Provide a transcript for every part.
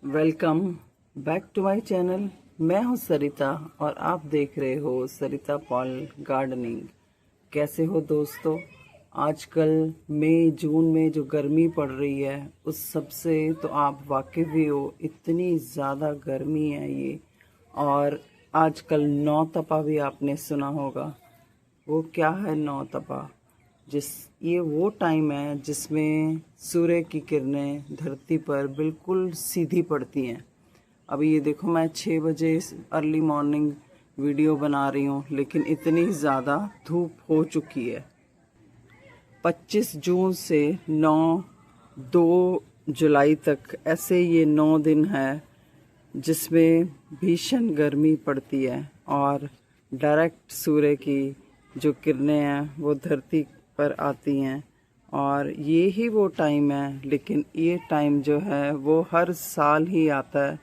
Welcome back to my channel. मैं हूं सरिता और आप देख रहे हो सरिता पॉल गार्डनिंग। कैसे हो दोस्तों? आजकल मई जून में जो गर्मी पड़ रही है उस सब से तो आप वाकिफ ही हो। इतनी ज़्यादा गर्मी है ये। और आजकल नौ तपा भी आपने सुना होगा। वो क्या है नौ तपा? ये वो टाइम है जिसमें सूर्य की किरणें धरती पर बिल्कुल सीधी पड़ती हैं। अभी ये देखो, मैं 6 बजे अर्ली मॉर्निंग वीडियो बना रही हूँ, लेकिन इतनी ज़्यादा धूप हो चुकी है। 25 जून से 2 जुलाई तक ऐसे ये 9 दिन है जिसमें भीषण गर्मी पड़ती है और डायरेक्ट सूर्य की जो किरणें हैं वो धरती पर आती हैं। और ये ही वो टाइम है, लेकिन ये टाइम जो है वो हर साल ही आता है।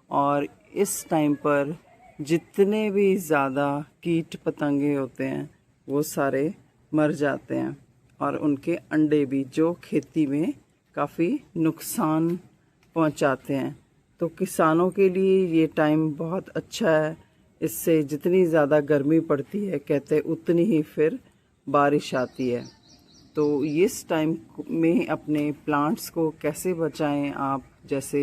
और इस टाइम पर जितने भी ज़्यादा कीट पतंगे होते हैं वो सारे मर जाते हैं और उनके अंडे भी जो खेती में काफ़ी नुकसान पहुंचाते हैं। तो किसानों के लिए ये टाइम बहुत अच्छा है। इससे जितनी ज़्यादा गर्मी पड़ती है कहते उतनी ही फिर बारिश आती है। तो इस टाइम में अपने प्लांट्स को कैसे बचाएं आप? जैसे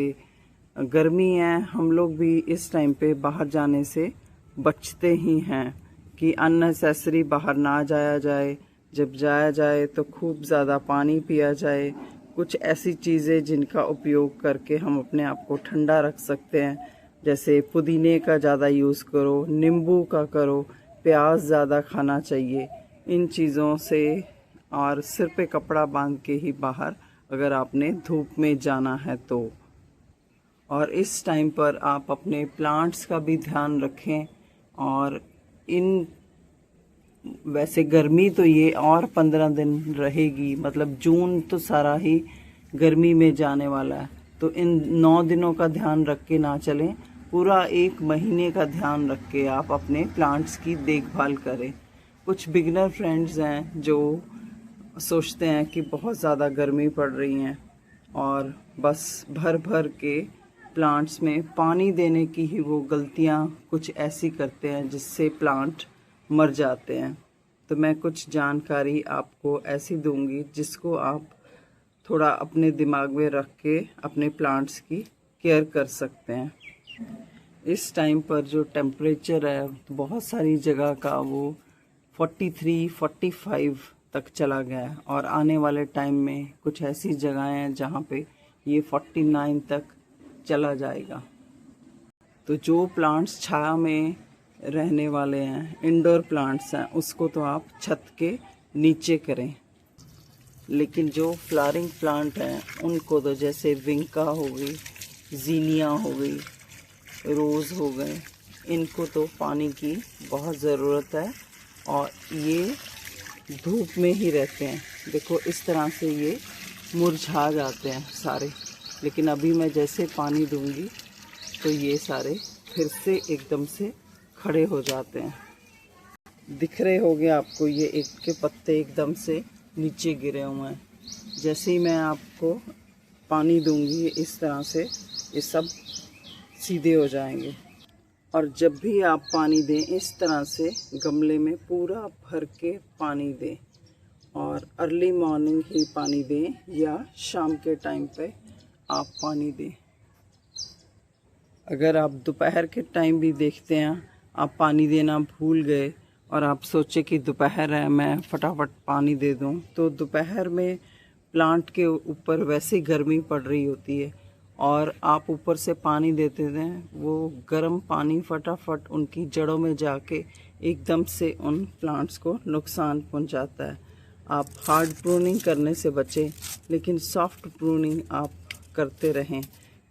गर्मी है, हम लोग भी इस टाइम पे बाहर जाने से बचते ही हैं कि अननेसेसरी बाहर ना जाया जाए। जब जाया जाए तो खूब ज़्यादा पानी पिया जाए। कुछ ऐसी चीज़ें जिनका उपयोग करके हम अपने आप को ठंडा रख सकते हैं, जैसे पुदीने का ज़्यादा यूज़ करो, नींबू का करो, प्याज ज़्यादा खाना चाहिए इन चीज़ों से। और सिर पे कपड़ा बांध के ही बाहर अगर आपने धूप में जाना है तो। और इस टाइम पर आप अपने प्लांट्स का भी ध्यान रखें। और वैसे गर्मी तो ये और 15 दिन रहेगी, मतलब जून तो सारा ही गर्मी में जाने वाला है। तो इन 9 दिनों का ध्यान रख के ना चलें, पूरा 1 महीने का ध्यान रख के आप अपने प्लांट्स की देखभाल करें। कुछ बिगिनर फ्रेंड्स हैं जो सोचते हैं कि बहुत ज़्यादा गर्मी पड़ रही है और बस भर भर के प्लांट्स में पानी देने की ही वो गलतियाँ कुछ ऐसी करते हैं जिससे प्लांट मर जाते हैं। तो मैं कुछ जानकारी आपको ऐसी दूंगी जिसको आप थोड़ा अपने दिमाग में रख के अपने प्लांट्स की केयर कर सकते हैं। इस टाइम पर जो टेम्परेचर है बहुत सारी जगह का वो 43-45 तक चला गया है और आने वाले टाइम में कुछ ऐसी जगहें हैं जहाँ पे ये 49 तक चला जाएगा। तो जो प्लांट्स छाया में रहने वाले हैं, इंडोर प्लांट्स हैं, उसको तो आप छत के नीचे करें। लेकिन जो फ्लावरिंग प्लांट हैं उनको तो, जैसे विंका हो गई, जीनिया हो गई, रोज़ हो गए, इनको तो पानी की बहुत ज़रूरत है और ये धूप में ही रहते हैं। देखो इस तरह से ये मुरझा जाते हैं सारे, लेकिन अभी मैं जैसे पानी दूंगी तो ये सारे फिर से एकदम से खड़े हो जाते हैं। दिख रहे होंगे आपको, ये एक के पत्ते एकदम से नीचे गिरे हुए हैं। जैसे ही मैं आपको पानी दूंगी इस तरह से ये सब सीधे हो जाएंगे। और जब भी आप पानी दें इस तरह से गमले में पूरा भर के पानी दें और अर्ली मॉर्निंग ही पानी दें या शाम के टाइम पे आप पानी दें। अगर आप दोपहर के टाइम भी देखते हैं, आप पानी देना भूल गए और आप सोचे कि दोपहर है मैं फटाफट पानी दे दूं, तो दोपहर में प्लांट के ऊपर वैसे गर्मी पड़ रही होती है और आप ऊपर से पानी देते हैं, वो गर्म पानी फटाफट उनकी जड़ों में जाके एकदम से उन प्लांट्स को नुकसान पहुंचाता है। आप हार्ड प्रूनिंग करने से बचें, लेकिन सॉफ्ट प्रूनिंग आप करते रहें,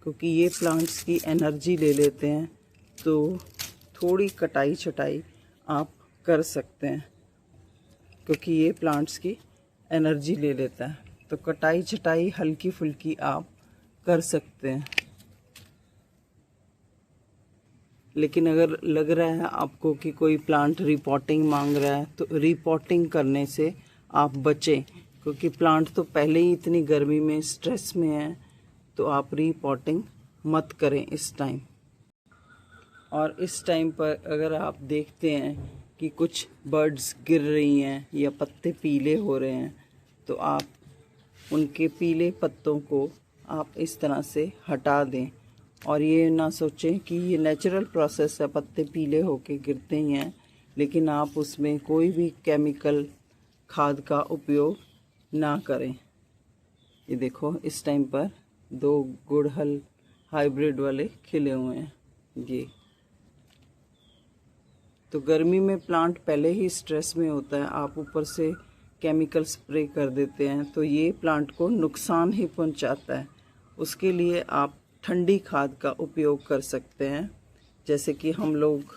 क्योंकि ये प्लांट्स की एनर्जी ले लेते हैं। तो थोड़ी कटाई छटाई आप कर सकते हैं, क्योंकि ये प्लांट्स की एनर्जी ले लेता है। तो कटाई छटाई हल्की फुल्की आप कर सकते हैं। लेकिन अगर लग रहा है आपको कि कोई प्लांट रिपोर्टिंग मांग रहा है तो रिपोर्टिंग करने से आप बचें, क्योंकि प्लांट तो पहले ही इतनी गर्मी में स्ट्रेस में है। तो आप रिपोर्टिंग मत करें इस टाइम। और इस टाइम पर अगर आप देखते हैं कि कुछ बर्ड्स गिर रही हैं या पत्ते पीले हो रहे हैं, तो आप उनके पीले पत्तों को आप इस तरह से हटा दें। और ये ना सोचें कि ये नेचुरल प्रोसेस है, पत्ते पीले होके गिरते ही हैं, लेकिन आप उसमें कोई भी केमिकल खाद का उपयोग ना करें। ये देखो इस टाइम पर 2 गुड़हल हाइब्रिड वाले खिले हुए हैं। ये तो गर्मी में प्लांट पहले ही स्ट्रेस में होता है, आप ऊपर से केमिकल स्प्रे कर देते हैं तो ये प्लांट को नुकसान ही पहुंचाता है। उसके लिए आप ठंडी खाद का उपयोग कर सकते हैं, जैसे कि हम लोग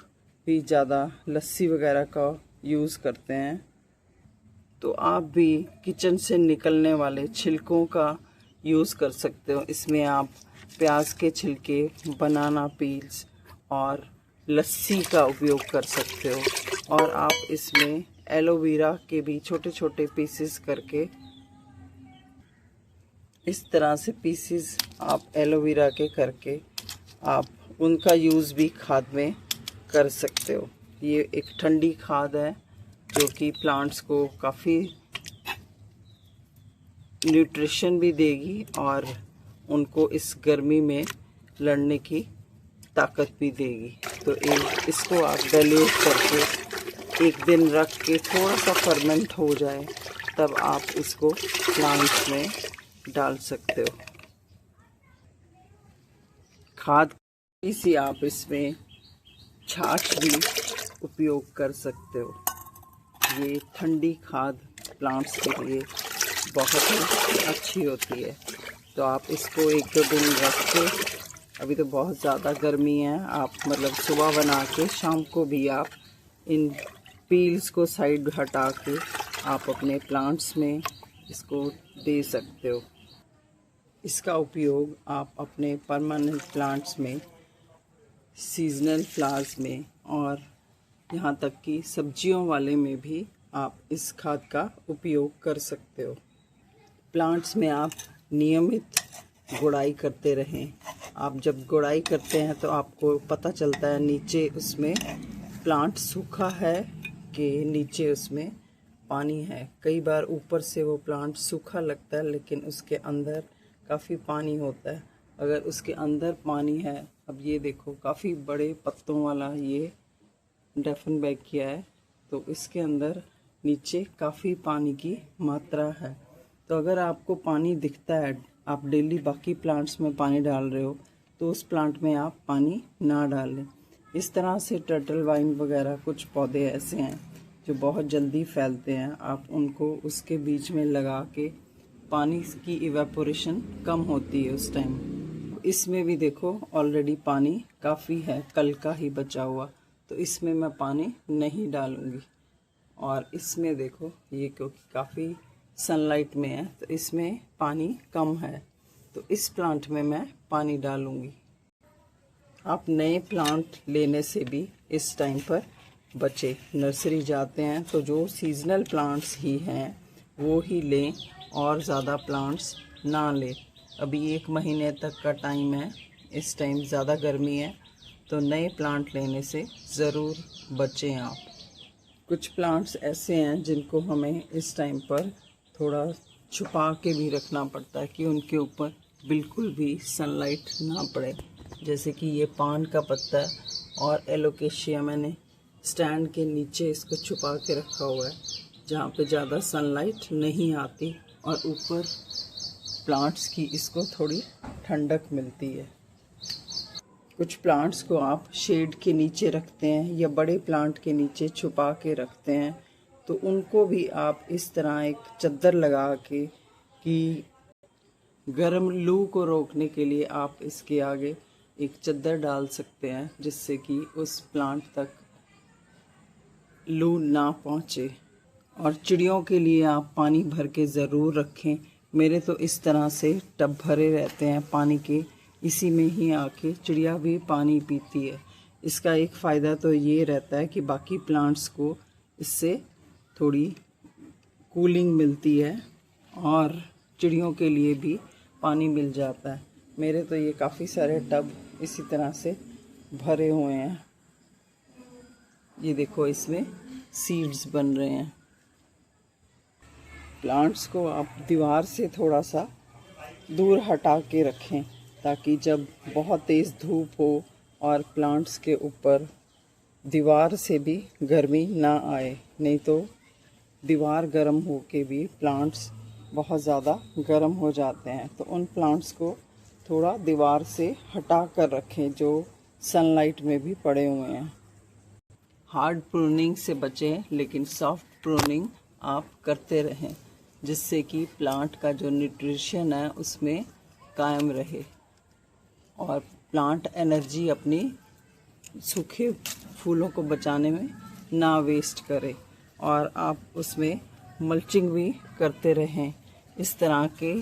भी ज़्यादा लस्सी वगैरह का यूज़ करते हैं, तो आप भी किचन से निकलने वाले छिलकों का यूज़ कर सकते हो। इसमें आप प्याज के छिलके, बनाना पील्स और लस्सी का उपयोग कर सकते हो। और आप इसमें एलोवेरा के भी छोटे छोटे पीसेस करके, इस तरह से पीसेस आप एलोवेरा के करके आप उनका यूज़ भी खाद में कर सकते हो। ये एक ठंडी खाद है जो कि प्लांट्स को काफ़ी न्यूट्रिशन भी देगी और उनको इस गर्मी में लड़ने की ताकत भी देगी। तो इसको आप डाइल्यूट करके एक दिन रख के थोड़ा सा फर्मेंट हो जाए, तब आप इसको प्लांट्स में डाल सकते हो। खाद इसी आप इसमें छाछ भी उपयोग कर सकते हो। ये ठंडी खाद प्लांट्स के लिए बहुत ही अच्छी होती है। तो आप इसको 1-2 दिन रख के, अभी तो बहुत ज़्यादा गर्मी है, आप मतलब सुबह बना के शाम को भी आप इन पील्स को साइड हटा के आप अपने प्लांट्स में इसको दे सकते हो। इसका उपयोग आप अपने परमानेंट प्लांट्स में, सीजनल फ्लावर्स में और यहाँ तक कि सब्जियों वाले में भी आप इस खाद का उपयोग कर सकते हो। प्लांट्स में आप नियमित गुड़ाई करते रहें। आप जब गुड़ाई करते हैं तो आपको पता चलता है नीचे उसमें प्लांट सूखा है कि नीचे उसमें पानी है। कई बार ऊपर से वो प्लांट सूखा लगता है लेकिन उसके अंदर काफ़ी पानी होता है। अगर उसके अंदर पानी है, अब ये देखो काफ़ी बड़े पत्तों वाला ये डेफनबैकिया है, तो इसके अंदर नीचे काफ़ी पानी की मात्रा है। तो अगर आपको पानी दिखता है, आप डेली बाकी प्लांट्स में पानी डाल रहे हो, तो उस प्लांट में आप पानी ना डालें। इस तरह से टर्टल वाइन वगैरह कुछ पौधे ऐसे हैं जो बहुत जल्दी फैलते हैं, आप उनको उसके बीच में लगा के, पानी की इवेपोरेशन कम होती है उस टाइम। इसमें भी देखो ऑलरेडी पानी काफ़ी है, कल का ही बचा हुआ, तो इसमें मैं पानी नहीं डालूँगी। और इसमें देखो ये क्योंकि काफ़ी सनलाइट में है तो इसमें पानी कम है, तो इस प्लांट में मैं पानी डालूँगी। आप नए प्लांट लेने से भी इस टाइम पर बचे। नर्सरी जाते हैं तो जो सीजनल प्लांट्स ही हैं वो ही लें और ज़्यादा प्लांट्स ना लें। अभी 1 महीने तक का टाइम है, इस टाइम ज़्यादा गर्मी है, तो नए प्लांट लेने से ज़रूर बचें आप। कुछ प्लांट्स ऐसे हैं जिनको हमें इस टाइम पर थोड़ा छुपा के भी रखना पड़ता है कि उनके ऊपर बिल्कुल भी सनलाइट ना पड़े। जैसे कि ये पान का पत्ता है और एलोकेशिया मैंने स्टैंड के नीचे इसको छुपा के रखा हुआ है, जहाँ पे ज़्यादा सनलाइट नहीं आती और ऊपर प्लांट्स की इसको थोड़ी ठंडक मिलती है। कुछ प्लांट्स को आप शेड के नीचे रखते हैं या बड़े प्लांट के नीचे छुपा के रखते हैं, तो उनको भी आप इस तरह एक चद्दर लगा के, कि गर्म लू को रोकने के लिए आप इसके आगे एक चद्दर डाल सकते हैं, जिससे कि उस प्लांट तक लू ना पहुँचे। और चिड़ियों के लिए आप पानी भर के ज़रूर रखें। मेरे तो इस तरह से टब भरे रहते हैं पानी के, इसी में ही आके चिड़िया भी पानी पीती है। इसका एक फ़ायदा तो ये रहता है कि बाकी प्लांट्स को इससे थोड़ी कूलिंग मिलती है और चिड़ियों के लिए भी पानी मिल जाता है। मेरे तो ये काफ़ी सारे टब इसी तरह से भरे हुए हैं। ये देखो, इसमें सीड्स बन रहे हैं। प्लांट्स को आप दीवार से थोड़ा सा दूर हटा के रखें, ताकि जब बहुत तेज़ धूप हो और प्लांट्स के ऊपर दीवार से भी गर्मी ना आए, नहीं तो दीवार गर्म हो के भी प्लांट्स बहुत ज़्यादा गर्म हो जाते हैं। तो उन प्लांट्स को थोड़ा दीवार से हटा कर रखें जो सनलाइट में भी पड़े हुए हैं। हार्ड प्रूनिंग से बचें, लेकिन सॉफ्ट प्रूनिंग आप करते रहें, जिससे कि प्लांट का जो न्यूट्रिशन है उसमें कायम रहे और प्लांट एनर्जी अपनी सूखे फूलों को बचाने में ना वेस्ट करे। और आप उसमें मल्चिंग भी करते रहें। इस तरह के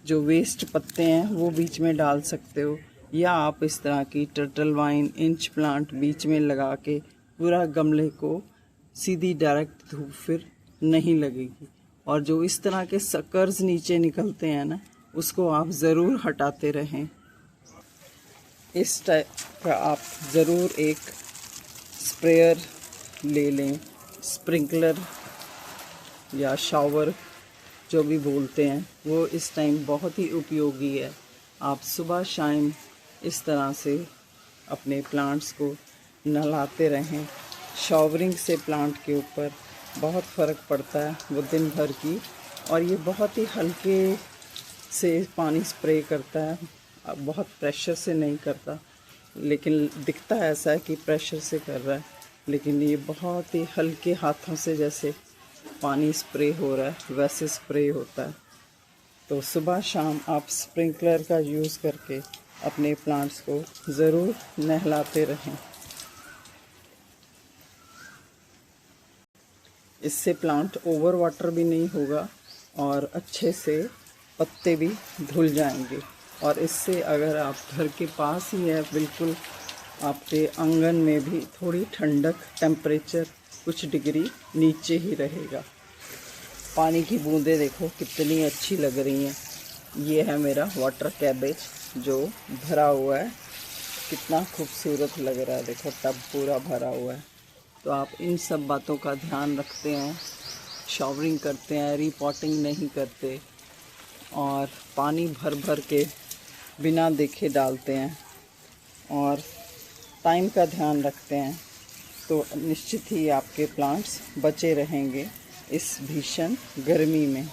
जो वेस्ट पत्ते हैं वो बीच में डाल सकते हो, या आप इस तरह की टर्टल वाइन इंच प्लांट बीच में लगा के पूरा गमले को सीधी डायरेक्ट धूप फिर नहीं लगेगी। और जो इस तरह के सकर्स नीचे निकलते हैं ना, उसको आप ज़रूर हटाते रहें। इस टाइप का आप ज़रूर एक स्प्रेयर ले लें, स्प्रिंकलर या शावर जो भी बोलते हैं, वो इस टाइम बहुत ही उपयोगी है। आप सुबह शाम इस तरह से अपने प्लांट्स को नहलाते रहें। शावरिंग से प्लांट के ऊपर बहुत फ़र्क पड़ता है वो दिन भर की, और ये बहुत ही हल्के से पानी स्प्रे करता है, बहुत प्रेशर से नहीं करता। लेकिन दिखता है ऐसा है कि प्रेशर से कर रहा है, लेकिन ये बहुत ही हल्के हाथों से जैसे पानी स्प्रे हो रहा है वैसे स्प्रे होता है। तो सुबह शाम आप स्प्रिंकलर का यूज़ करके अपने प्लांट्स को ज़रूर नहलाते रहें। इससे प्लांट ओवर वाटर भी नहीं होगा और अच्छे से पत्ते भी धुल जाएंगे। और इससे अगर आप घर के पास ही है, बिल्कुल आपके आंगन में भी थोड़ी ठंडक, टेम्परेचर कुछ डिग्री नीचे ही रहेगा। पानी की बूंदें देखो कितनी अच्छी लग रही हैं। ये है मेरा वाटर कैबेज जो भरा हुआ है, कितना खूबसूरत लग रहा है। देखो टब पूरा भरा हुआ है। तो आप इन सब बातों का ध्यान रखते हैं, शावरिंग करते हैं, रीपॉटिंग नहीं करते और पानी भर भर के बिना देखे डालते हैं और टाइम का ध्यान रखते हैं, तो निश्चित ही आपके प्लांट्स बचे रहेंगे इस भीषण गर्मी में।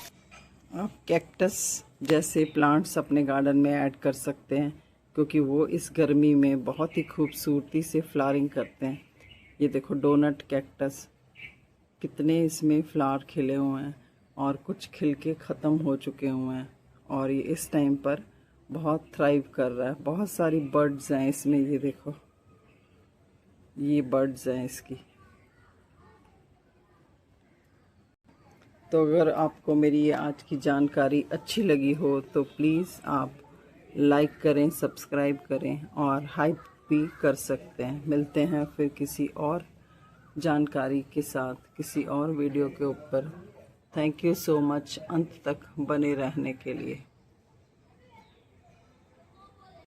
आप कैक्टस जैसे प्लांट्स अपने गार्डन में ऐड कर सकते हैं, क्योंकि वो इस गर्मी में बहुत ही खूबसूरती से फ्लावरिंग करते हैं। ये देखो डोनट कैक्टस, कितने इसमें फ्लावर खिले हुए हैं और कुछ खिल के ख़त्म हो चुके हुए हैं, और ये इस टाइम पर बहुत थ्राइव कर रहा है। बहुत सारी बर्ड्स हैं इसमें, ये देखो ये बर्ड्स हैं इसकी। तो अगर आपको मेरी ये आज की जानकारी अच्छी लगी हो तो प्लीज़ आप लाइक करें, सब्सक्राइब करें और हाइप भी कर सकते हैं। मिलते हैं फिर किसी और जानकारी के साथ, किसी और वीडियो के ऊपर। थैंक यू सो मच अंत तक बने रहने के लिए।